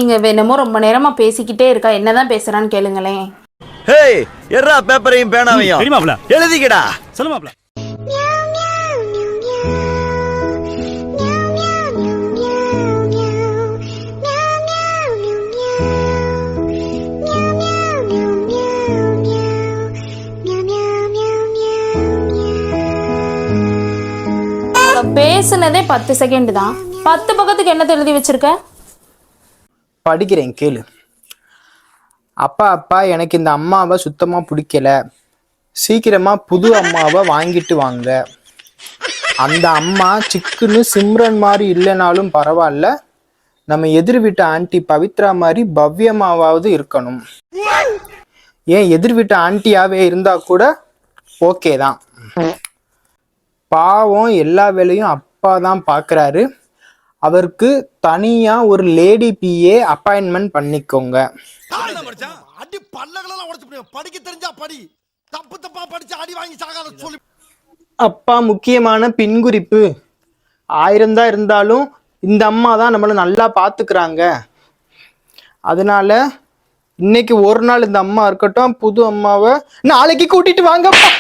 இங்க வேணுமோ ரொம்ப நேரமா பேசிக்கிட்டே இருக்கா, என்னதான் பேசுறான்னு கேளுங்களேன். ஹேய், எர்ரா பேப்பரையும் பேனாவையும் தெரியுமாப்ல எழுதிக்கடா. சொல்லுமாப்ல. பேசுனதே 10 செகண்ட் தான், 10 பக்கத்துக்கு என்னத்தை எழுதி வச்சிருக்க? படிக்கிறேன் கேளு. அப்பா அப்பா எனக்கு இந்த அம்மாவை சுத்தமா பிடிக்கல, சீக்கிரமா புது அம்மாவை வாங்கிட்டு வாங்க. அந்த அம்மா சிக்குன்னு சிம்ரன் மாதிரி இல்லைனாலும் பரவாயில்ல, நம்ம எதிர் வீட்டு ஆண்டி பவித்ரா மாதிரி பவ்யமாவது இருக்கணும். ஏன் எதிர் வீட்டு ஆண்டியாவே இருந்தா கூட ஓகே தான். பாவம் எல்லா வேலையும் அப்பா தான் பார்க்குறாரு, அவருக்கு தனியா ஒரு லேடி பிஏ அப்பாயின்மெண்ட் பண்ணிக்கோங்க. அப்பா முக்கியமான பின்குறிப்பு, 1000 தான் இருந்தாலும் இந்த அம்மா தான் நம்மளை நல்லா பார்த்துக்கிறாங்க. அதனால இன்னைக்கு ஒரு நாள் இந்த அம்மா இருக்கட்டும், புது அம்மாவை நாளைக்கு கூட்டிட்டு வாங்கப்பா.